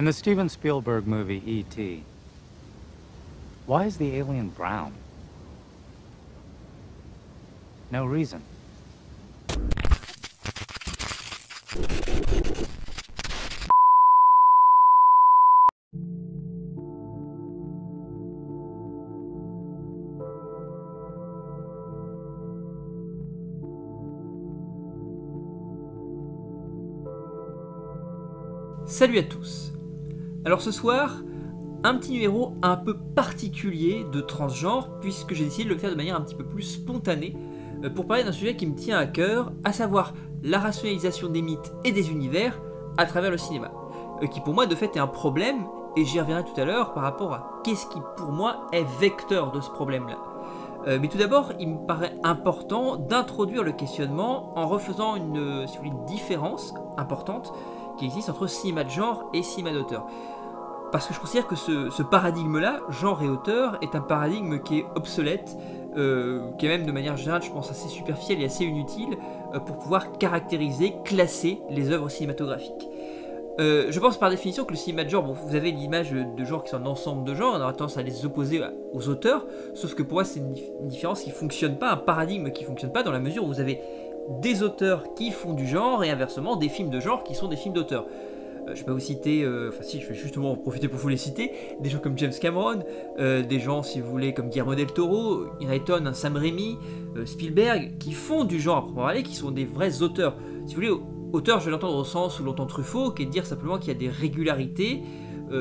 In the Steven Spielberg movie E.T., why is the alien brown? No reason. Salut à tous. Alors ce soir, un petit numéro un peu particulier de transgenre, puisque j'ai décidé de le faire de manière un petit peu plus spontanée, pour parler d'un sujet qui me tient à cœur, à savoir la rationalisation des mythes et des univers à travers le cinéma, qui pour moi de fait est un problème, et j'y reviendrai tout à l'heure par rapport à qu'est-ce qui pour moi est vecteur de ce problème-là. Mais tout d'abord, il me paraît important d'introduire le questionnement en refaisant une différence importante qui existe entre cinéma de genre et cinéma d'auteur. Parce que je considère que ce paradigme-là, genre et auteur, est un paradigme qui est obsolète, qui est même de manière générale, je pense, assez superficielle et assez inutile pour pouvoir caractériser, classer les œuvres cinématographiques. Je pense par définition que le cinéma de genre, bon, vous avez l'image de genre qui sont un ensemble de genres, on aura tendance à les opposer aux auteurs, sauf que pour moi c'est une différence qui ne fonctionne pas, un paradigme qui ne fonctionne pas dans la mesure où vous avez des auteurs qui font du genre et inversement des films de genre qui sont des films d'auteurs. Je vais pas vous citer, je vais justement en profiter pour vous les citer, des gens comme James Cameron, des gens si vous voulez comme Guillermo del Toro, il y en a une tonne, Sam Raimi, Spielberg, qui font du genre à proprement parler, qui sont des vrais auteurs. Si vous voulez, auteur je vais l'entendre au sens où l'entend Truffaut, qui est de dire simplement qu'il y a des régularités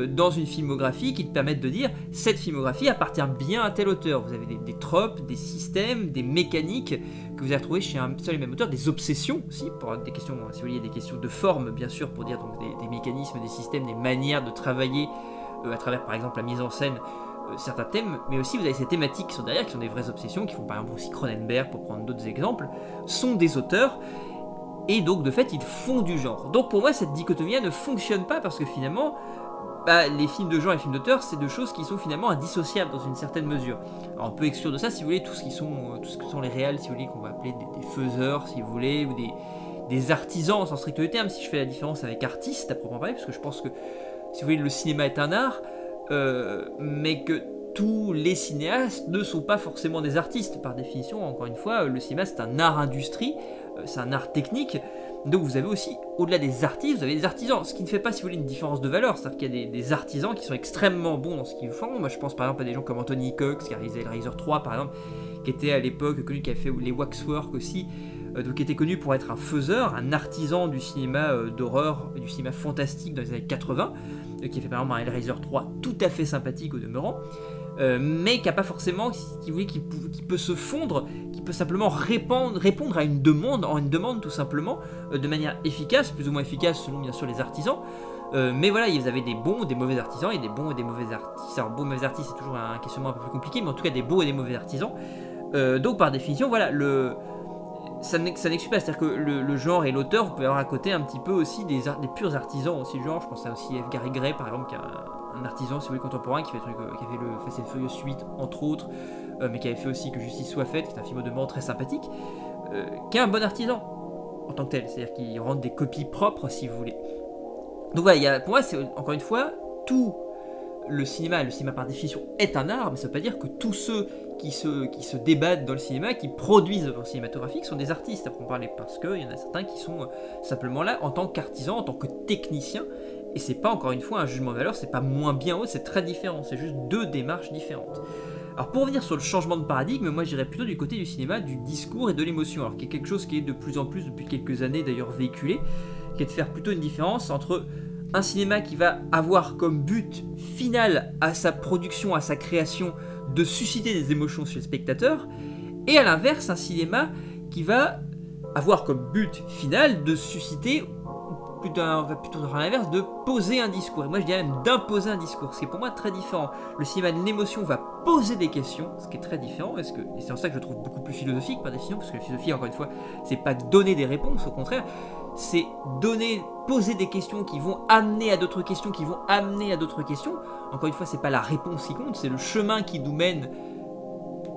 dans une filmographie qui te permettent de dire cette filmographie appartient bien à tel auteur. Vous avez des tropes, des systèmes, des mécaniques que vous allez retrouver chez un seul et même auteur, des obsessions aussi, pour des questions, si vous voulez, des questions de forme bien sûr, pour dire donc des mécanismes, des systèmes, des manières de travailler à travers par exemple la mise en scène certains thèmes, mais aussi vous avez ces thématiques qui sont derrière, qui sont des vraies obsessions, qui font par exemple aussi Cronenberg, pour prendre d'autres exemples, sont des auteurs. Et donc de fait ils font du genre. Donc pour moi cette dichotomie ne fonctionne pas parce que finalement les films de genre et les films d'auteur c'est deux choses qui sont finalement indissociables dans une certaine mesure. Alors on peut exclure de ça si vous voulez tout ce que sont les réals, si vous voulez, qu'on va appeler des faiseurs si vous voulez, ou des artisans sans strict terme, si je fais la différence avec artiste à proprement parler, parce que je pense que si vous voulez le cinéma est un art, mais que tous les cinéastes ne sont pas forcément des artistes par définition. Encore une fois, le cinéma c'est un art industrie, c'est un art technique, donc vous avez aussi, au-delà des artistes, vous avez des artisans, ce qui ne fait pas, si vous voulez, une différence de valeur, c'est-à-dire qu'il y a des artisans qui sont extrêmement bons dans ce qu'ils font. Moi je pense par exemple à des gens comme Anthony Cox, qui a réalisé Hellraiser 3 par exemple, qui était à l'époque connu, qui a fait les Waxwork aussi, donc qui était connu pour être un faiseur, un artisan du cinéma d'horreur, du cinéma fantastique dans les années 80, qui a fait par exemple un Hellraiser 3 tout à fait sympathique au demeurant, mais qui n'a pas forcément, qui peut se fondre, qui peut simplement répondre à une demande tout simplement, de manière efficace, plus ou moins efficace selon bien sûr les artisans. Mais voilà, vous avez des bons ou des mauvais artisans, et des bons et des mauvais artistes. Alors bons et mauvais artistes c'est toujours un questionnement un peu plus compliqué, mais en tout cas des bons et des mauvais artisans. Donc par définition, voilà, ça n'exclut pas, c'est-à-dire que le genre et l'auteur, vous pouvez avoir à côté un petit peu aussi des purs artisans aussi du genre. Je pense à aussi F. Gary Gray par exemple, qui est un artisan si vous voulez contemporain, qui fait qui avait le Fast and Furious 8 entre autres, mais qui avait fait aussi Que Justice soit faite, qui est un film de mort très sympathique, qui est un bon artisan en tant que tel, c'est-à-dire qu'il rend des copies propres si vous voulez. Donc voilà, pour moi c'est encore une fois tout. Le cinéma par définition est un art, mais ça ne veut pas dire que tous ceux qui se débattent dans le cinéma, qui produisent œuvres cinématographiques, sont des artistes à proprement parler, parce qu'il y en a certains qui sont simplement là en tant qu'artisans, en tant que techniciens, et c'est pas encore une fois un jugement de valeur, c'est pas moins bien haut, c'est très différent, c'est juste deux démarches différentes. Alors pour revenir sur le changement de paradigme, moi j'irais plutôt du côté du cinéma, du discours et de l'émotion, alors qui est quelque chose qui est de plus en plus depuis quelques années d'ailleurs véhiculé, qui est de faire plutôt une différence entre un cinéma qui va avoir comme but final à sa production, à sa création, de susciter des émotions chez le spectateur, et à l'inverse, un cinéma qui va avoir comme but final de susciter, plutôt dans l'inverse, de poser un discours. Et moi je dirais même d'imposer un discours, ce qui est pour moi très différent. Le cinéma de l'émotion va poser des questions, ce qui est très différent, et c'est en ça que je le trouve beaucoup plus philosophique par définition, parce que la philosophie, encore une fois, c'est pas donner des réponses, au contraire, c'est poser des questions qui vont amener à d'autres questions, qui vont amener à d'autres questions. Encore une fois, c'est pas la réponse qui compte, c'est le chemin qui nous mène,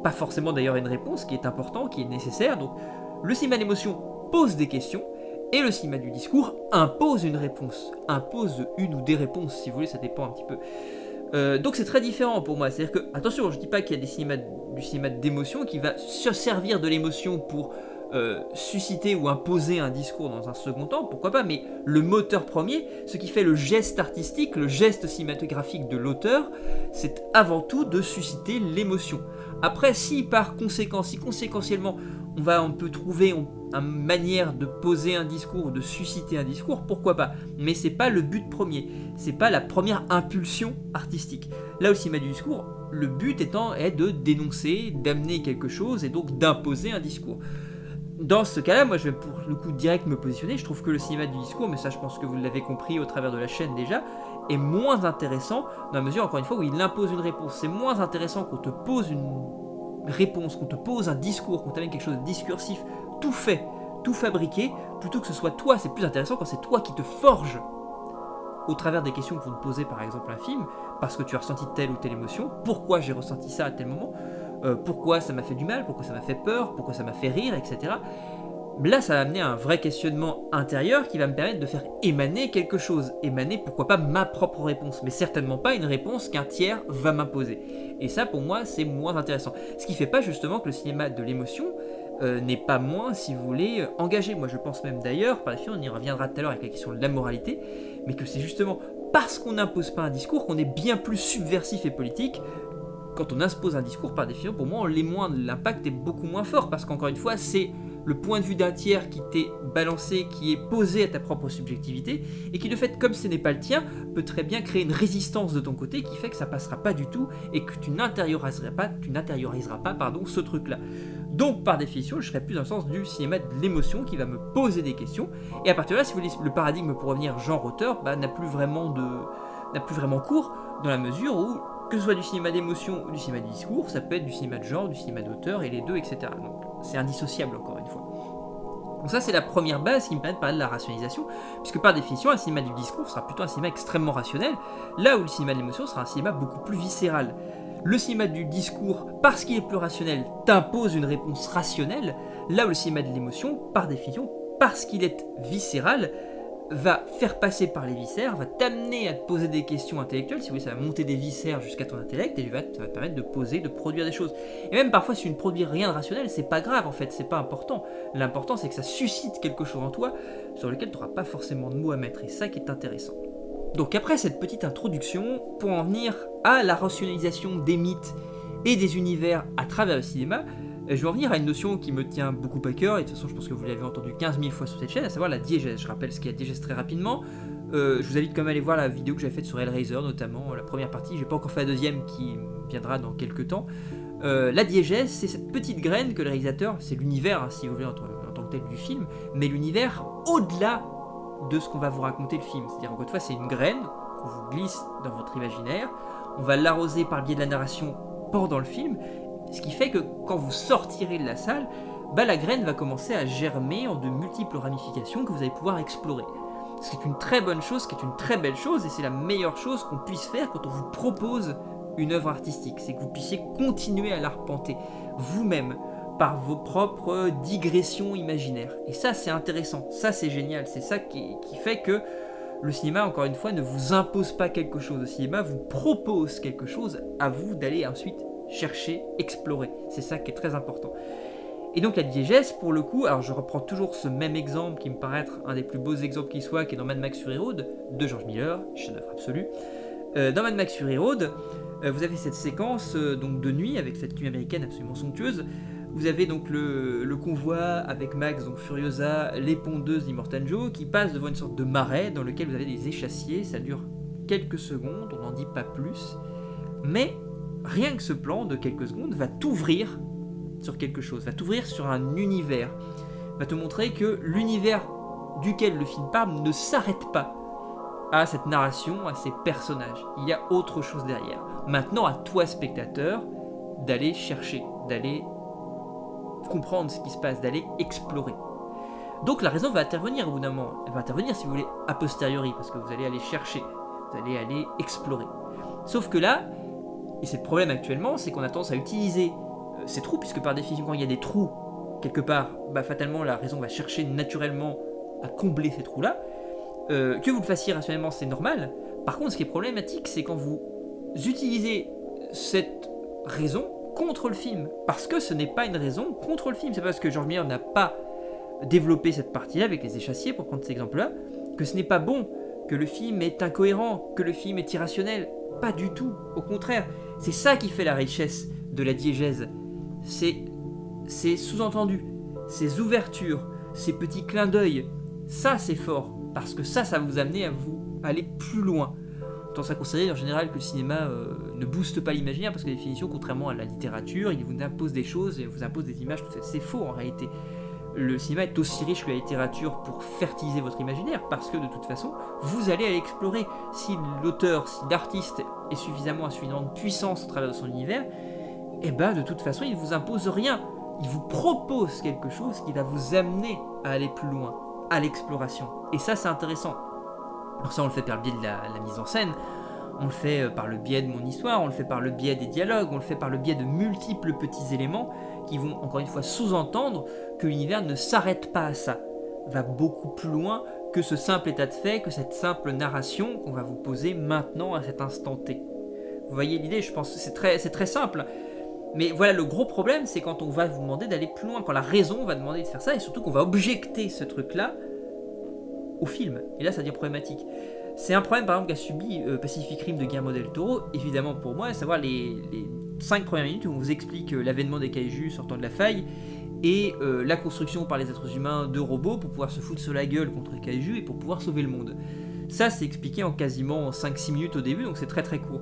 pas forcément d'ailleurs une réponse, qui est important, qui est nécessaire. Donc le cinéma d'émotion pose des questions, Et le cinéma du discours impose une réponse, impose une ou des réponses, si vous voulez, ça dépend un petit peu. Donc c'est très différent pour moi, c'est-à-dire que, attention, je dis pas qu'il y a du cinéma d'émotion qui va se servir de l'émotion pour susciter ou imposer un discours dans un second temps, pourquoi pas, mais le moteur premier, ce qui fait le geste artistique, le geste cinématographique de l'auteur, c'est avant tout de susciter l'émotion. Après, si par conséquent, si conséquentiellement on peut trouver une manière de poser un discours, de susciter un discours, pourquoi pas, mais c'est pas le but premier, c'est pas la première impulsion artistique. Là au cinéma du discours, le but est de dénoncer, d'amener quelque chose et donc d'imposer un discours. Dans ce cas-là, moi je vais pour le coup direct me positionner, je trouve que le cinéma du discours, mais ça je pense que vous l'avez compris au travers de la chaîne déjà, est moins intéressant dans la mesure, encore une fois, où il impose une réponse. C'est moins intéressant qu'on te pose une réponse, qu'on te pose un discours, qu'on t'amène quelque chose de discursif, tout fait, tout fabriqué, plutôt que ce soit toi. C'est plus intéressant quand c'est toi qui te forges au travers des questions que vont te poser par exemple un film, parce que tu as ressenti telle ou telle émotion, pourquoi j'ai ressenti ça à tel moment, pourquoi ça m'a fait du mal, pourquoi ça m'a fait peur, pourquoi ça m'a fait rire, etc. Là, ça va amener un vrai questionnement intérieur qui va me permettre de faire émaner quelque chose. Émaner, pourquoi pas, ma propre réponse, mais certainement pas une réponse qu'un tiers va m'imposer. Et ça, pour moi, c'est moins intéressant. Ce qui fait pas justement que le cinéma de l'émotion n'est pas moins, si vous voulez, engagé. Moi, je pense même d'ailleurs, par la suite, on y reviendra tout à l'heure avec la question de la moralité, mais que c'est justement parce qu'on n'impose pas un discours qu'on est bien plus subversif et politique. Quand on impose un discours, par définition, pour moi, on l'est moins, l'impact est beaucoup moins fort, parce qu'encore une fois, c'est le point de vue d'un tiers qui t'est balancé, qui est posé à ta propre subjectivité, et qui, de fait, comme ce n'est pas le tien, peut très bien créer une résistance de ton côté qui fait que ça passera pas du tout, et que tu n'intérioriseras pas, ce truc-là. Donc, par définition, je serais plus dans le sens du cinéma de l'émotion qui va me poser des questions, et à partir de là, si vous voulez, le paradigme pour revenir genre-auteur, n'a plus vraiment cours, dans la mesure où, que ce soit du cinéma d'émotion ou du cinéma de discours, ça peut être du cinéma de genre, du cinéma d'auteur, et les deux, etc. Donc c'est indissociable encore une fois. Donc ça c'est la première base qui me permet de parler de la rationalisation, puisque par définition un cinéma du discours sera plutôt un cinéma extrêmement rationnel, là où le cinéma de l'émotion sera un cinéma beaucoup plus viscéral. Le cinéma du discours, parce qu'il est plus rationnel, t'impose une réponse rationnelle, là où le cinéma de l'émotion, par définition, parce qu'il est viscéral, va faire passer par les viscères, va t'amener à te poser des questions intellectuelles, si vous voulez, ça va monter des viscères jusqu'à ton intellect, et ça va te permettre de poser, de produire des choses. Et même parfois, si tu ne produis rien de rationnel, c'est pas grave en fait, c'est pas important. L'important, c'est que ça suscite quelque chose en toi, sur lequel tu n'auras pas forcément de mots à mettre, et ça qui est intéressant. Donc après cette petite introduction, pour en venir à la rationalisation des mythes et des univers à travers le cinéma, je vais en venir à une notion qui me tient beaucoup à cœur, et de toute façon je pense que vous l'avez entendu 15 000 fois sur cette chaîne, à savoir la diégèse. Je rappelle ce qu'est la diégèse très rapidement. Je vous invite quand même à aller voir la vidéo que j'ai faite sur Hellraiser, notamment la première partie. J'ai pas encore fait la deuxième qui viendra dans quelques temps. La diégèse, c'est cette petite graine que le réalisateur, c'est l'univers, hein, si vous voulez, en tant que tel du film, mais l'univers au-delà de ce qu'on va vous raconter le film. C'est-à-dire, encore une fois, c'est une graine qu'on vous glisse dans votre imaginaire, on va l'arroser par le biais de la narration pendant le film, ce qui fait que quand vous sortirez de la salle, la graine va commencer à germer en de multiples ramifications que vous allez pouvoir explorer. Ce qui est une très bonne chose, ce qui est une très belle chose, et c'est la meilleure chose qu'on puisse faire quand on vous propose une œuvre artistique, c'est que vous puissiez continuer à l'arpenter vous-même, par vos propres digressions imaginaires. Et ça, c'est intéressant, ça c'est génial, c'est ça qui fait que le cinéma, encore une fois, ne vous impose pas quelque chose. Le cinéma vous propose quelque chose, à vous d'aller ensuite chercher, explorer. C'est ça qui est très important. Et donc la diégèse, pour le coup, alors je reprends toujours ce même exemple qui me paraît être un des plus beaux exemples qui soit, qui est dans Mad Max Fury Road, de George Miller, chef-d'œuvre absolu. Dans Mad Max Fury Road, vous avez cette séquence donc de nuit, avec cette nuit américaine absolument somptueuse. Vous avez donc le convoi avec Max, donc Furiosa, les pondeuses d'Immortan Joe, qui passent devant une sorte de marais dans lequel vous avez des échassiers, ça dure quelques secondes, on n'en dit pas plus, mais rien que ce plan de quelques secondes va t'ouvrir sur quelque chose, va t'ouvrir sur un univers, va te montrer que l'univers duquel le film parle ne s'arrête pas à cette narration, à ces personnages. Il y a autre chose derrière. Maintenant, à toi, spectateur, d'aller chercher, d'aller comprendre ce qui se passe, d'aller explorer. Donc la raison va intervenir au bout d'un moment. Elle va intervenir, si vous voulez, a posteriori, parce que vous allez aller chercher, vous allez aller explorer. Sauf que là, et c'est le problème actuellement, c'est qu'on a tendance à utiliser ces trous, puisque par définition, quand il y a des trous quelque part, fatalement la raison va chercher naturellement à combler ces trous-là. Que vous le fassiez rationnellement, c'est normal. Par contre, ce qui est problématique, c'est quand vous utilisez cette raison contre le film. Parce que ce n'est pas une raison contre le film. C'est parce que George Miller n'a pas développé cette partie-là avec les échassiers, pour prendre cet exemple-là, que ce n'est pas bon, que le film est incohérent, que le film est irrationnel. Pas du tout. Au contraire, c'est ça qui fait la richesse de la diégèse. C'est sous-entendu, ces ouvertures, ces petits clins d'œil. Ça, c'est fort. Parce que ça va vous amener à vous aller plus loin. Tendance à considérer en général que le cinéma ne booste pas l'imaginaire, parce que la définition, contrairement à la littérature, il vous impose des choses, il vous impose des images, tout ça. C'est faux en réalité. Le cinéma est aussi riche que la littérature pour fertiliser votre imaginaire, parce que de toute façon, vous allez aller explorer. Si l'auteur, si l'artiste est suffisamment à suffisamment de puissance au travers de son univers, et ben de toute façon, il ne vous impose rien. Il vous propose quelque chose qui va vous amener à aller plus loin, à l'exploration. Et ça, c'est intéressant. Alors ça, on le fait par le biais de la mise en scène, on le fait par le biais de mon histoire, on le fait par le biais des dialogues, on le fait par le biais de multiples petits éléments qui vont, encore une fois, sous-entendre que l'univers ne s'arrête pas à ça, va beaucoup plus loin que ce simple état de fait, que cette simple narration qu'on va vous poser maintenant à cet instant T. Vous voyez l'idée, je pense que c'est très simple. Mais voilà, le gros problème, c'est quand on va vous demander d'aller plus loin, quand la raison va demander de faire ça, et surtout qu'on va objecter ce truc-là au film. Et là, ça devient problématique. C'est un problème, par exemple, qu'a subi Pacific Rim de Guillermo del Toro, évidemment pour moi, à savoir les 5 premières minutes où on vous explique l'avènement des kaijus sortant de la faille, et la construction par les êtres humains de robots pour pouvoir se foutre sur la gueule contre les kaijus et pour pouvoir sauver le monde. Ça, c'est expliqué en quasiment 5-6 minutes au début, donc c'est très très court.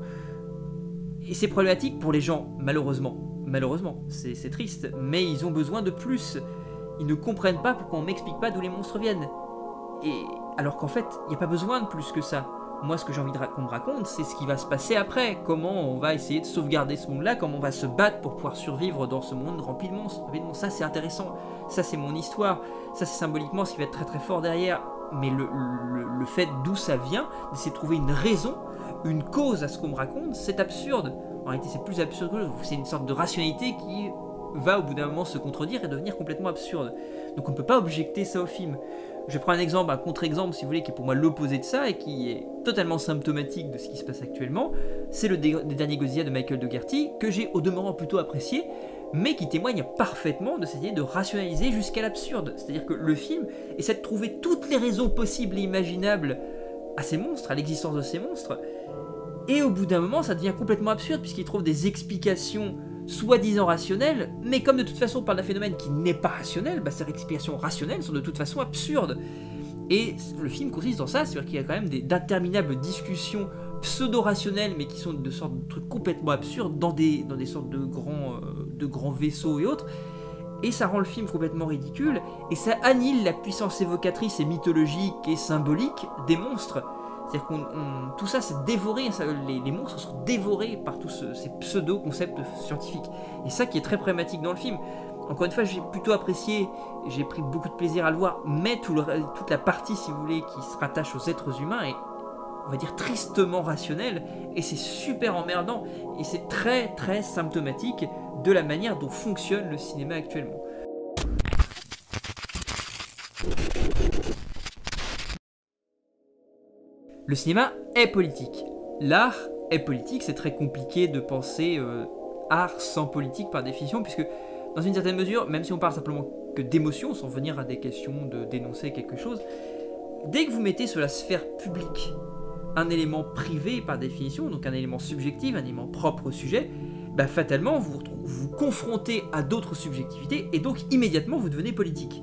Et c'est problématique pour les gens, malheureusement. Malheureusement, c'est triste, mais ils ont besoin de plus. Ils ne comprennent pas pourquoi on m'explique pas d'où les monstres viennent. Et alors qu'en fait, il n'y a pas besoin de plus que ça. Moi, ce que j'ai envie qu'on me raconte, c'est ce qui va se passer après. Comment on va essayer de sauvegarder ce monde-là, comment on va se battre pour pouvoir survivre dans ce monde rempli de monstres. Ça, c'est intéressant. Ça, c'est mon histoire. Ça, c'est symboliquement ce qui va être très très fort derrière. Mais le fait d'où ça vient, d'essayer de trouver une raison, une cause à ce qu'on me raconte, c'est absurde. En réalité, c'est plus absurde que l'autre. C'est une sorte de rationalité qui va au bout d'un moment se contredire et devenir complètement absurde. Donc on ne peut pas objecter ça au film. Je prends un exemple, un contre-exemple si vous voulez, qui est pour moi l'opposé de ça et qui est totalement symptomatique de ce qui se passe actuellement. C'est le dernier Godzilla de Michael Dougherty, que j'ai au demeurant plutôt apprécié, mais qui témoigne parfaitement de cette idée de rationaliser jusqu'à l'absurde. C'est-à-dire que le film essaie de trouver toutes les raisons possibles et imaginables à ces monstres, à l'existence de ces monstres, et au bout d'un moment ça devient complètement absurde puisqu'il trouve des explications soi-disant rationnelles, mais comme de toute façon on parle d'un phénomène qui n'est pas rationnel, ces explications rationnelles sont de toute façon absurdes. Et le film consiste dans ça, c'est-à-dire qu'il y a quand même d'interminables discussions pseudo-rationnelles, mais qui sont de sortes de trucs complètement absurdes dans des sortes de grands vaisseaux et autres. Et ça rend le film complètement ridicule, et ça annihile la puissance évocatrice et mythologique et symbolique des monstres. C'est-à-dire que tout ça c'est dévoré, les monstres sont dévorés par tous ces pseudo-concepts scientifiques. Et ça qui est très problématique dans le film. Encore une fois, j'ai plutôt apprécié, j'ai pris beaucoup de plaisir à le voir, mais toute la partie, si vous voulez, qui se rattache aux êtres humains est, on va dire, tristement rationnelle, et c'est super emmerdant, et c'est très très symptomatique de la manière dont fonctionne le cinéma actuellement. Le cinéma est politique. L'art est politique, c'est très compliqué de penser art sans politique par définition, puisque dans une certaine mesure, même si on parle simplement que d'émotion, sans venir à des questions de dénoncer quelque chose, dès que vous mettez sur la sphère publique un élément privé par définition, donc un élément subjectif, un élément propre au sujet, fatalement vous vous confrontez à d'autres subjectivités et donc immédiatement vous devenez politique.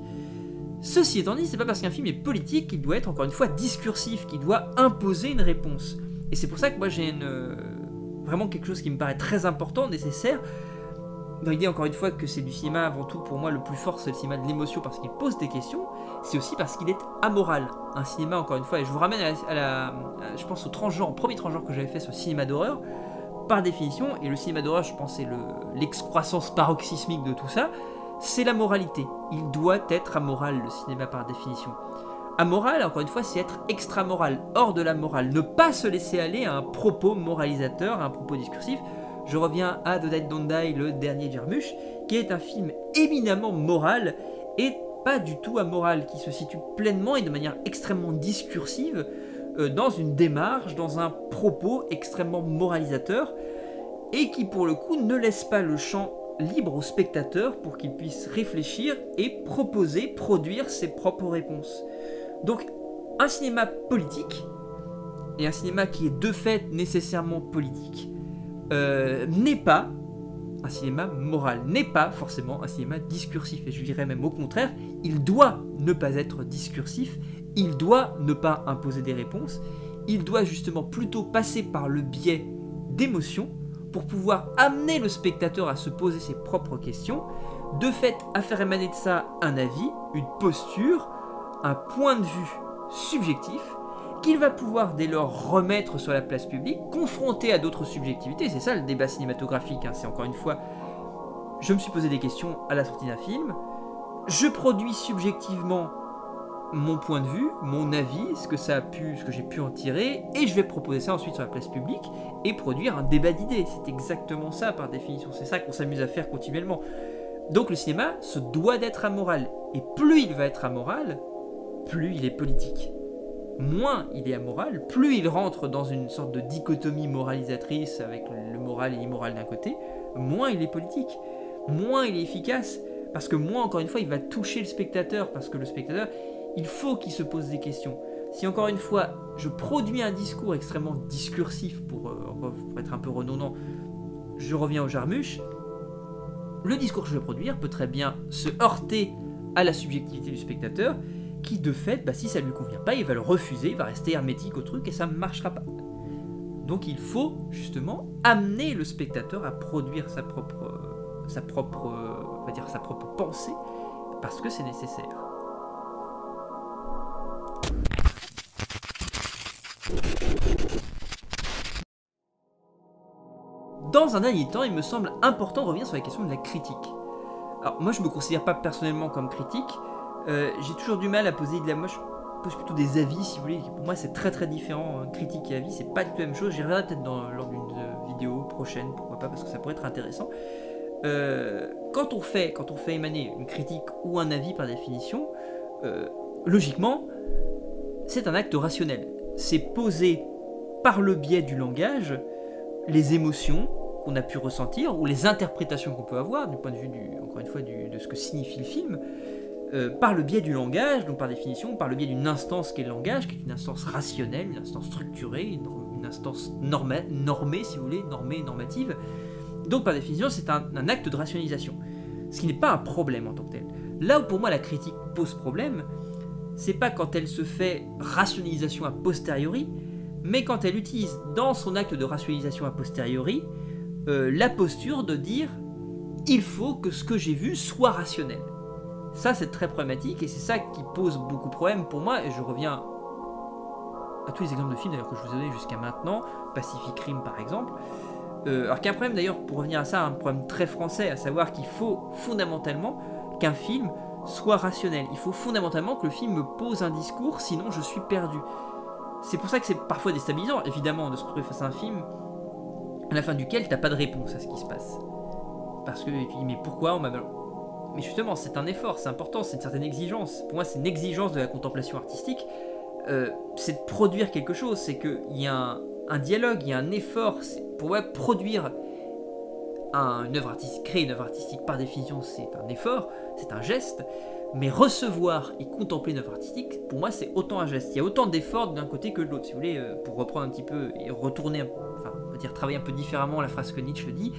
Ceci étant dit, c'est pas parce qu'un film est politique qu'il doit être encore une fois discursif, qu'il doit imposer une réponse. Et c'est pour ça que moi j'ai vraiment quelque chose qui me paraît très important, nécessaire, dans l'idée encore une fois que c'est du cinéma avant tout, pour moi le plus fort c'est le cinéma de l'émotion parce qu'il pose des questions, c'est aussi parce qu'il est amoral. Un cinéma encore une fois, et je vous ramène je pense au premier transgenre que j'avais fait sur le cinéma d'horreur, par définition, et le cinéma d'horreur je pense c'est l'excroissance paroxysmique de tout ça, c'est la moralité. Il doit être amoral le cinéma par définition. Amoral, encore une fois, c'est être extramoral, hors de la morale, ne pas se laisser aller à un propos moralisateur, à un propos discursif. Je reviens à The Dead Don't Die, le dernier Jarmusch, qui est un film éminemment moral et pas du tout amoral, qui se situe pleinement et de manière extrêmement discursive dans une démarche, dans un propos extrêmement moralisateur, et qui pour le coup ne laisse pas le champ libre au spectateur pour qu'il puisse réfléchir et proposer, produire ses propres réponses. Donc un cinéma politique, et un cinéma qui est de fait nécessairement politique, n'est pas un cinéma moral, n'est pas forcément un cinéma discursif, et je dirais même au contraire, il doit ne pas être discursif, il doit ne pas imposer des réponses, il doit justement plutôt passer par le biais d'émotions pour pouvoir amener le spectateur à se poser ses propres questions, de fait à faire émaner de ça un avis, une posture, un point de vue subjectif, qu'il va pouvoir dès lors remettre sur la place publique, confronté à d'autres subjectivités. C'est ça le débat cinématographique, hein. C'est encore une fois, je me suis posé des questions à la sortie d'un film, je produis subjectivement mon point de vue, mon avis, ce que j'ai pu en tirer, et je vais proposer ça ensuite sur la place publique et produire un débat d'idées. C'est exactement ça par définition, c'est ça qu'on s'amuse à faire continuellement. Donc le cinéma se doit d'être amoral, et plus il va être amoral, plus il est politique. Moins il est amoral, plus il rentre dans une sorte de dichotomie moralisatrice avec le moral et l'immoral d'un côté, moins il est politique, moins il est efficace, parce que moins, encore une fois, il va toucher le spectateur, parce que le spectateur, il faut qu'il se pose des questions. Si encore une fois, je produis un discours extrêmement discursif, pour être un peu redondant, je reviens au Jarmusch, le discours que je vais produire peut très bien se heurter à la subjectivité du spectateur, qui de fait, si ça ne lui convient pas, il va le refuser, il va rester hermétique au truc et ça ne marchera pas. Donc il faut justement amener le spectateur à produire sa propre pensée, parce que c'est nécessaire. Dans un dernier temps, il me semble important de revenir sur la question de la critique. Alors moi je ne me considère pas personnellement comme critique, j'ai toujours du mal à poser moi je pose plutôt des avis si vous voulez, pour moi c'est très très différent, critique et avis c'est pas du tout la même chose, j'y reviendrai peut-être lors d'une vidéo prochaine, pourquoi pas, parce que ça pourrait être intéressant. Quand on fait émaner une critique ou un avis par définition, logiquement c'est un acte rationnel, c'est poser par le biais du langage les émotions qu'on a pu ressentir ou les interprétations qu'on peut avoir du point de vue encore une fois de ce que signifie le film, par le biais du langage, donc par définition par le biais d'une instance qui est le langage, qui est une instance rationnelle, une instance structurée, une instance normée si vous voulez, normative. Donc par définition c'est un acte de rationalisation, ce qui n'est pas un problème en tant que tel. Là où pour moi la critique pose problème, c'est pas quand elle se fait rationalisation a posteriori, mais quand elle utilise dans son acte de rationalisation a posteriori la posture de dire il faut que ce que j'ai vu soit rationnel. Ça c'est très problématique et c'est ça qui pose beaucoup de problèmes pour moi, et je reviens à tous les exemples de films d'ailleurs que je vous ai donnés jusqu'à maintenant, Pacific Rim par exemple. Alors qu'il y a un problème d'ailleurs, pour revenir à ça, un problème très français, à savoir qu'il faut fondamentalement qu'un film soit rationnel. Il faut fondamentalement que le film me pose un discours, sinon je suis perdu. C'est pour ça que c'est parfois déstabilisant, évidemment, de se retrouver face à un film à la fin duquel t'as pas de réponse à ce qui se passe. Parce que tu dis, mais pourquoi on m'a... Mais justement, c'est un effort, c'est important, c'est une certaine exigence. Pour moi, c'est une exigence de la contemplation artistique. C'est de produire quelque chose, c'est qu'il y a un dialogue, il y a un effort. Pour moi, produire une œuvre artistique, créer une œuvre artistique, par définition, c'est un effort, c'est un geste. Mais recevoir et contempler une œuvre artistique, pour moi, c'est autant un geste. Il y a autant d'efforts d'un côté que de l'autre. Si vous voulez, pour reprendre un petit peu et retourner, on va dire travailler un peu différemment la phrase que Nietzsche dit,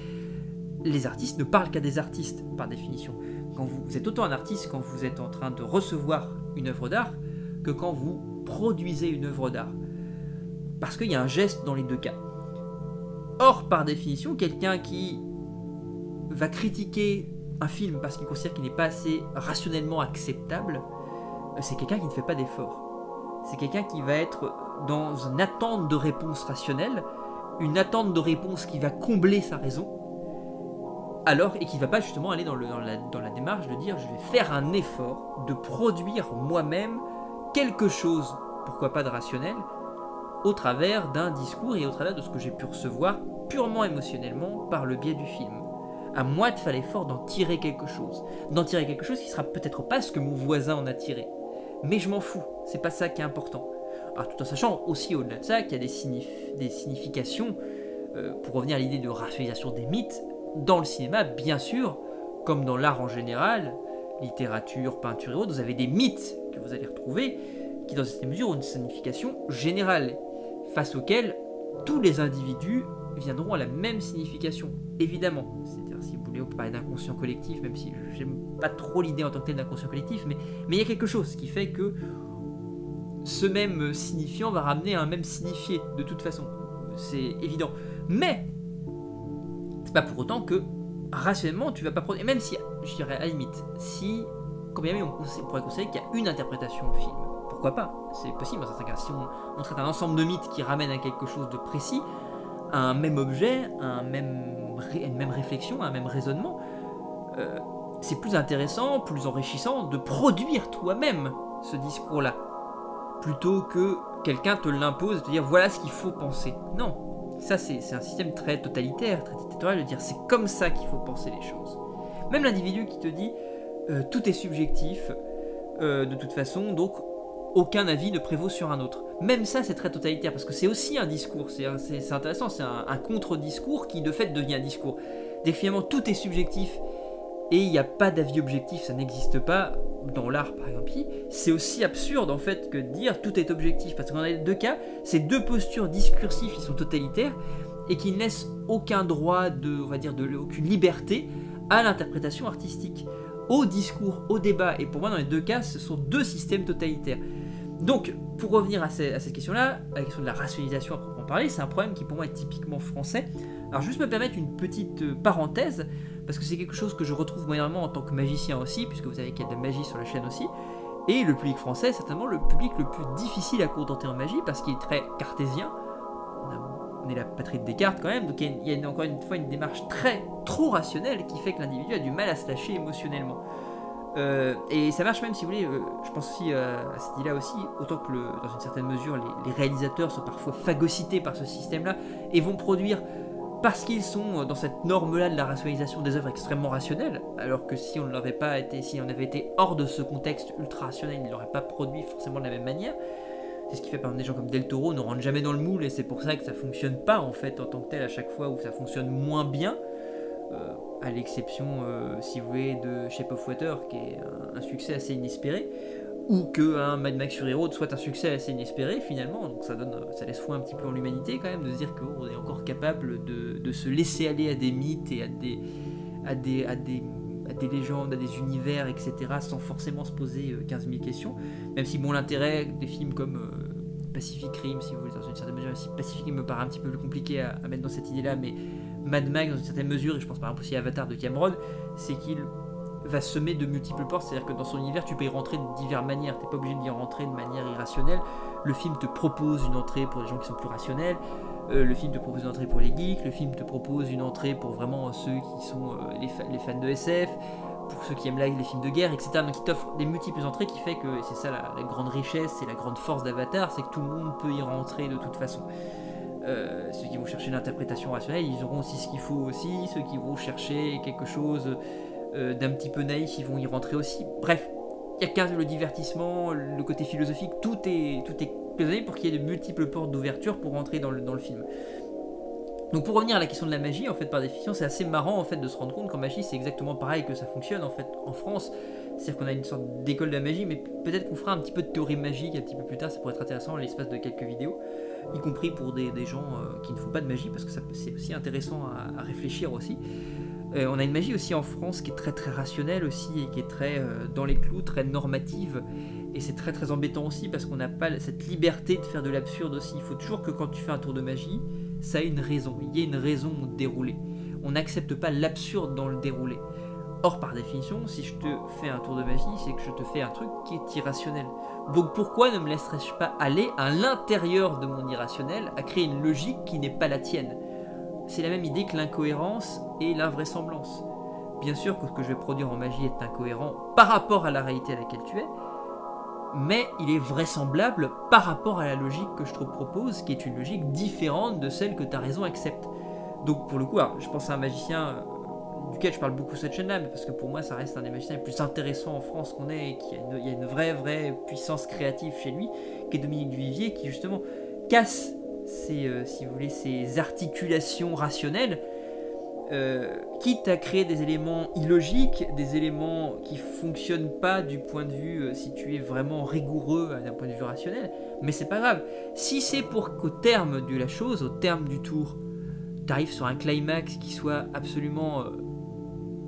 les artistes ne parlent qu'à des artistes, par définition. Quand vous êtes autant un artiste quand vous êtes en train de recevoir une œuvre d'art que quand vous produisez une œuvre d'art. Parce qu'il y a un geste dans les deux cas. Or, par définition, quelqu'un qui va critiquer un film parce qu'il considère qu'il n'est pas assez rationnellement acceptable, c'est quelqu'un qui ne fait pas d'effort. C'est quelqu'un qui va être dans une attente de réponse rationnelle, une attente de réponse qui va combler sa raison, alors, et qui ne va pas justement aller dans la démarche de dire je vais faire un effort de produire moi-même quelque chose, pourquoi pas de rationnel, au travers d'un discours et au travers de ce que j'ai pu recevoir purement émotionnellement par le biais du film. À moi de faire l'effort d'en tirer quelque chose. D'en tirer quelque chose qui sera peut-être pas ce que mon voisin en a tiré. Mais je m'en fous, c'est pas ça qui est important. Alors tout en sachant aussi au-delà de ça qu'il y a des significations, pour revenir à l'idée de rationalisation des mythes, dans le cinéma, bien sûr, comme dans l'art en général, littérature, peinture et autres, vous avez des mythes que vous allez retrouver qui, dans cette mesure, ont une signification générale, face auxquelles tous les individus viendront à la même signification, évidemment. C'est-à-dire, si vous voulez, on peut parler d'inconscient collectif, même si j'aime pas trop l'idée en tant que telle d'inconscient collectif, mais il y a quelque chose qui fait que ce même signifiant va ramener à un même signifié, de toute façon. C'est évident. Mais, c'est pas pour autant que, rationnellement, tu vas pas produire. Même si, je dirais, à la limite, si, quand bien même on pourrait considérer qu'il y a une interprétation au film, pourquoi pas? C'est possible dans certains cas. Si on traite un ensemble de mythes qui ramènent à quelque chose de précis, à un même objet, à une même réflexion, à un même raisonnement, c'est plus intéressant, plus enrichissant de produire toi-même ce discours-là, plutôt que quelqu'un te l'impose et te dire voilà ce qu'il faut penser. Non, ça c'est un système très totalitaire, très dictatorial de dire c'est comme ça qu'il faut penser les choses. Même l'individu qui te dit tout est subjectif de toute façon, donc aucun avis ne prévaut sur un autre. Même ça, c'est très totalitaire, parce que c'est aussi un discours, c'est intéressant, c'est un contre-discours qui, de fait, devient un discours. Dès que finalement, tout est subjectif, et il n'y a pas d'avis objectif, ça n'existe pas, dans l'art, par exemple, c'est aussi absurde, en fait, que de dire tout est objectif, parce que dans les deux cas, c'est deux postures discursives qui sont totalitaires, et qui ne laissent aucun droit, on va dire, aucune liberté à l'interprétation artistique, au discours, au débat, et pour moi, dans les deux cas, ce sont deux systèmes totalitaires. Donc, pour revenir à cette question-là, la question de la rationalisation à proprement parler, c'est un problème qui pour moi est typiquement français. Alors, juste me permettre une petite parenthèse, parce que c'est quelque chose que je retrouve moyennement en tant que magicien aussi, puisque vous savez qu'il y a de la magie sur la chaîne aussi, et le public français est certainement le public le plus difficile à contenter en magie, parce qu'il est très cartésien, on est la patrie de Descartes quand même, donc il y a encore une fois une démarche trop rationnelle qui fait que l'individu a du mal à se lâcher émotionnellement. Et ça marche même si vous voulez, je pense aussi à cette idée-là aussi, autant que dans une certaine mesure les réalisateurs sont parfois phagocytés par ce système-là et vont produire, parce qu'ils sont dans cette norme-là de la rationalisation, des œuvres extrêmement rationnelles, alors que si on n'avait pas été, si on avait été hors de ce contexte ultra rationnel, ils ne l'auraient pas produit forcément de la même manière. C'est ce qui fait par exemple des gens comme Del Toro ne rentrent jamais dans le moule, et c'est pour ça que ça fonctionne pas en fait en tant que tel à chaque fois, où ça fonctionne moins bien. À l'exception, si vous voulez, de Shape of Water, qui est un succès assez inespéré, ou que Mad Max Fury Road soit un succès assez inespéré finalement, donc ça laisse foi un petit peu en l'humanité quand même, de se dire qu'on est encore capable de se laisser aller à des mythes et à des légendes, à des univers, etc., sans forcément se poser 15 000 questions, même si bon, l'intérêt des films comme Pacific Rim, si vous voulez, dans une certaine mesure, si Pacific Rim me paraît un petit peu plus compliqué à mettre dans cette idée-là, mais Mad Max dans une certaine mesure, et je pense par exemple aussi à Avatar de Cameron, c'est qu'il va semer de multiples portes, c'est-à-dire que dans son univers, tu peux y rentrer de diverses manières, t'es pas obligé d'y rentrer de manière irrationnelle, le film te propose une entrée pour les gens qui sont plus rationnels, le film te propose une entrée pour les geeks, le film te propose une entrée pour vraiment ceux qui sont les fans de SF, pour ceux qui aiment les films de guerre, etc. Donc il t'offre des multiples entrées qui fait que, et c'est ça la grande richesse et la grande force d'Avatar, c'est que tout le monde peut y rentrer de toute façon. Ceux qui vont chercher l'interprétation rationnelle, ils auront aussi ce qu'il faut aussi, ceux qui vont chercher quelque chose d'un petit peu naïf, ils vont y rentrer aussi. Bref, il y a le divertissement, le côté philosophique, tout est cloisonné pour qu'il y ait de multiples portes d'ouverture pour rentrer dans le film. Donc pour revenir à la question de la magie, en fait, par définition, c'est assez marrant en fait de se rendre compte qu'en magie c'est exactement pareil que ça fonctionne en fait en France. C'est-à-dire qu'on a une sorte d'école de la magie, mais peut-être qu'on fera un petit peu de théorie magique un petit peu plus tard, ça pourrait être intéressant à l'espace de quelques vidéos, y compris pour des gens qui ne font pas de magie, parce que c'est aussi intéressant à réfléchir aussi. On a une magie aussi en France qui est très très rationnelle aussi, et qui est très dans les clous, très normative, et c'est très très embêtant aussi parce qu'on n'a pas cette liberté de faire de l'absurde aussi. Il faut toujours que quand tu fais un tour de magie, ça ait une raison, il y ait une raison au déroulé. On n'accepte pas l'absurde dans le déroulé. Or, par définition, si je te fais un tour de magie, c'est que je te fais un truc qui est irrationnel. Donc pourquoi ne me laisserais-je pas aller à l'intérieur de mon irrationnel, à créer une logique qui n'est pas la tienne? C'est la même idée que l'incohérence et l'invraisemblance. Bien sûr que ce que je vais produire en magie est incohérent par rapport à la réalité à laquelle tu es, mais il est vraisemblable par rapport à la logique que je te propose, qui est une logique différente de celle que ta raison accepte. Donc pour le coup, alors, je pense à un magicien duquel je parle beaucoup cette chaîne-là, mais parce que pour moi ça reste un des magiciens les plus intéressants en France qu'on ait, et il y a une vraie puissance créative chez lui, qui est Dominique Duvivier, qui justement casse si vous voulez, ces articulations rationnelles, quitte à créer des éléments illogiques, des éléments qui fonctionnent pas du point de vue, si tu es vraiment rigoureux d'un point de vue rationnel, mais c'est pas grave. Si c'est pour qu'au terme de la chose, au terme du tour, tu arrives sur un climax qui soit absolument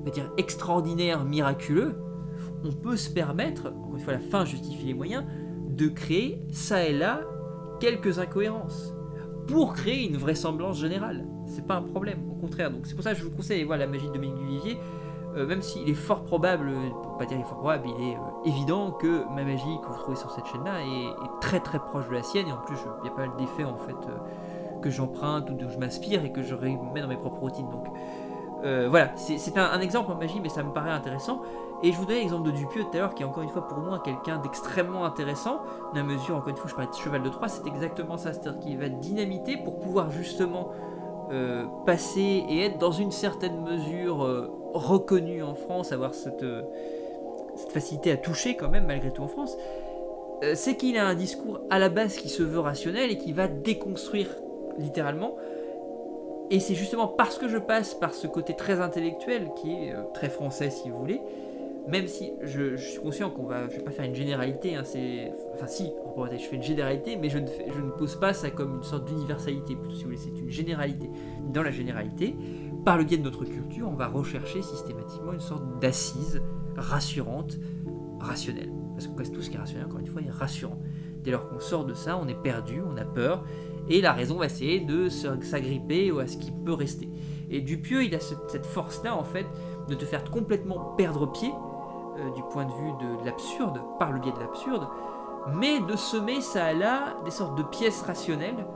on va dire extraordinaire, miraculeux, on peut se permettre, encore une fois la fin justifie les moyens, de créer ça et là quelques incohérences pour créer une vraisemblance générale. C'est pas un problème, au contraire. Donc c'est pour ça que je vous conseille d'aller voir La magie de Dominique Duvivier, même s'il est fort probable, pour pas dire il est fort probable, il est évident que ma magie que vous trouvez sur cette chaîne-là est très très proche de la sienne, et en plus il y a pas mal d'effets en fait que j'emprunte ou dont je m'inspire et que je remets dans mes propres routines. Donc voilà, c'est un exemple en magie, mais ça me paraît intéressant. Et je vous donnais l'exemple de Dupieux tout à l'heure, qui est encore une fois pour moi quelqu'un d'extrêmement intéressant. Dans la mesure, encore une fois, je parlais de cheval de Troie, c'est exactement ça, c'est-à-dire qu'il va dynamiter pour pouvoir justement passer et être dans une certaine mesure reconnu en France, avoir cette facilité à toucher quand même malgré tout en France. C'est qu'il a un discours à la base qui se veut rationnel et qui va déconstruire littéralement. Et c'est justement parce que je passe par ce côté très intellectuel, qui est très français si vous voulez, même si je suis conscient je vais pas faire une généralité, hein, enfin si, je fais une généralité, mais je ne pose pas ça comme une sorte d'universalité, plutôt si vous voulez, c'est une généralité. Dans la généralité, par le biais de notre culture, on va rechercher systématiquement une sorte d'assise rassurante, rationnelle. Parce que tout ce qui est rationnel, encore une fois, est rassurant. Dès lors qu'on sort de ça, on est perdu, on a peur, et la raison va essayer de s'agripper à ce qui peut rester. Et Dupieux, il a cette force-là, en fait, de te faire complètement perdre pied, du point de vue de l'absurde, par le biais de l'absurde, mais de semer ça et là des sortes de pièces rationnelles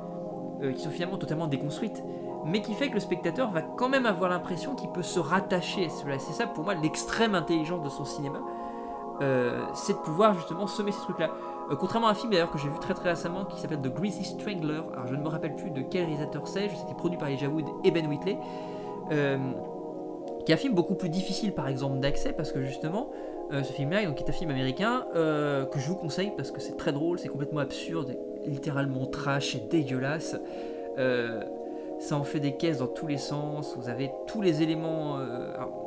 qui sont finalement totalement déconstruites, mais qui fait que le spectateur va quand même avoir l'impression qu'il peut se rattacher à cela. C'est ça pour moi l'extrême intelligence de son cinéma, c'est de pouvoir justement semer ces trucs-là. Contrairement à un film d'ailleurs que j'ai vu très très récemment qui s'appelle The Greasy Strangler, alors je ne me rappelle plus de quel réalisateur c'est, je sais que c'était produit par Elijah Wood et Ben Wheatley, qui est un film beaucoup plus difficile par exemple d'accès parce que justement ce film-là, donc, qui est un film américain que je vous conseille parce que c'est très drôle, c'est complètement absurde, littéralement trash et dégueulasse. Ça en fait des caisses dans tous les sens, vous avez tous les éléments,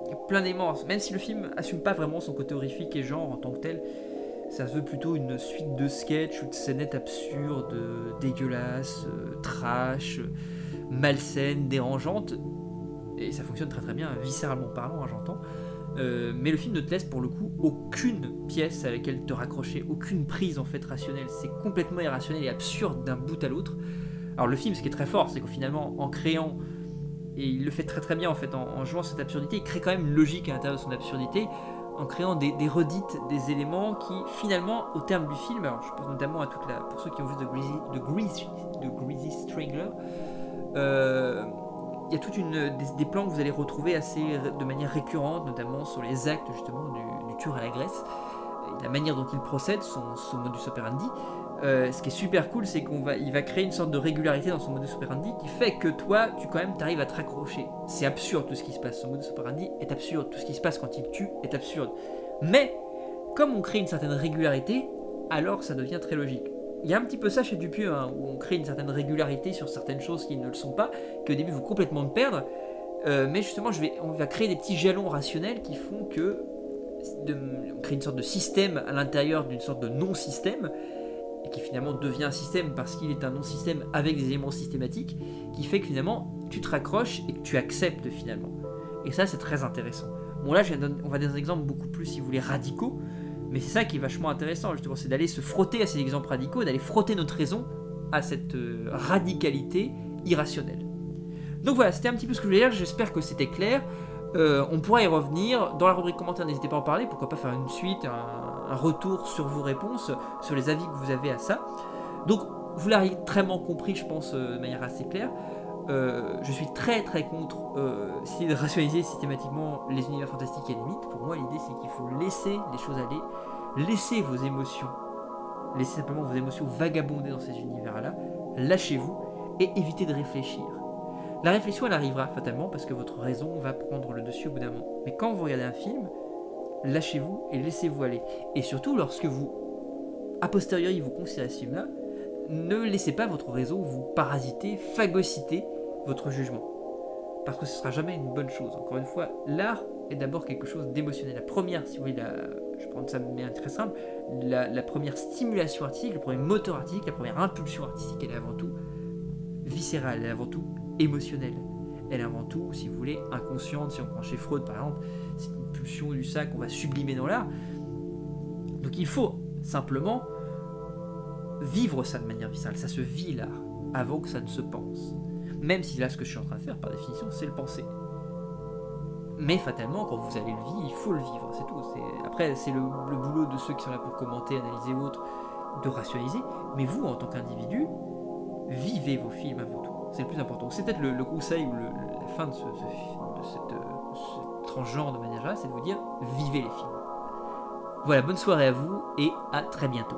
il y a plein d'éléments, même si le film assume pas vraiment son côté horrifique et genre en tant que tel, ça se veut plutôt une suite de sketchs ou de scénettes absurdes, dégueulasses, trash, malsaines, dérangeantes, et ça fonctionne très très bien, viscéralement parlant, hein, j'entends. Mais le film ne te laisse pour le coup aucune pièce à laquelle te raccrocher, aucune prise en fait rationnelle, c'est complètement irrationnel et absurde d'un bout à l'autre. Alors le film, ce qui est très fort, c'est que finalement en créant, et il le fait très très bien en fait, en jouant cette absurdité, il crée quand même une logique à l'intérieur de son absurdité, en créant des redites, des éléments qui finalement au terme du film, alors je pense notamment à pour ceux qui ont vu The Greasy Strangler, il y a toute des plans que vous allez retrouver de manière récurrente, notamment sur les actes justement du tueur à la graisse, et la manière dont il procède, son modus operandi. Ce qui est super cool, c'est qu'il va créer une sorte de régularité dans son modus operandi qui fait que toi, tu arrives à te raccrocher. C'est absurde tout ce qui se passe, son modus operandi est absurde, tout ce qui se passe quand il tue est absurde. Mais, comme on crée une certaine régularité, alors ça devient très logique. Il y a un petit peu ça chez Dupieux, hein, où on crée une certaine régularité sur certaines choses qui ne le sont pas, qui au début vont complètement te perdre, mais justement on va créer des petits jalons rationnels qui font que on crée une sorte de système à l'intérieur d'une sorte de non-système, et qui finalement devient un système parce qu'il est un non-système avec des éléments systématiques, qui fait que finalement tu te raccroches et que tu acceptes finalement. Et ça c'est très intéressant. Bon là on va donner des exemples beaucoup plus, si vous voulez, radicaux, mais c'est ça qui est vachement intéressant justement, c'est d'aller se frotter à ces exemples radicaux, d'aller frotter notre raison à cette radicalité irrationnelle. Donc voilà, c'était un petit peu ce que je voulais dire, j'espère que c'était clair. On pourra y revenir dans la rubrique commentaires, n'hésitez pas à en parler, pourquoi pas faire une suite, un retour sur vos réponses, sur les avis que vous avez à ça. Donc vous l'avez très bien compris, je pense, de manière assez claire. Je suis très très contre l'idée de rationaliser systématiquement les univers fantastiques et les mythes. Pour moi, l'idée c'est qu'il faut laisser les choses aller, laisser vos émotions, laissez simplement vos émotions vagabonder dans ces univers-là, lâchez-vous et évitez de réfléchir. La réflexion, elle arrivera fatalement parce que votre raison va prendre le dessus au bout d'un moment. Mais quand vous regardez un film, lâchez-vous et laissez-vous aller. Et surtout, lorsque vous, a posteriori, vous considérez ce film-là, ne laissez pas votre raison vous parasiter, phagocyter votre jugement. Parce que ce ne sera jamais une bonne chose. Encore une fois, l'art est d'abord quelque chose d'émotionnel. La première, si vous voulez, je prends ça de manière très simple, la première stimulation artistique, le premier moteur artistique, la première impulsion artistique, elle est avant tout viscérale, elle est avant tout émotionnelle. Elle est avant tout, si vous voulez, inconsciente. Si on prend chez Freud, par exemple, c'est une pulsion du ça qu'on va sublimer dans l'art. Donc il faut simplement vivre ça de manière viscérale. Ça se vit l'art avant que ça ne se pense. Même si là, ce que je suis en train de faire, par définition, c'est le penser. Mais fatalement, quand vous allez le vivre, il faut le vivre, c'est tout. Après, c'est le boulot de ceux qui sont là pour commenter, analyser ou autres, de rationaliser. Mais vous, en tant qu'individu, vivez vos films avant tout. C'est le plus important. C'est peut-être le conseil ou la fin de ce transgenre de manière générale, c'est de vous dire, vivez les films. Voilà, bonne soirée à vous et à très bientôt.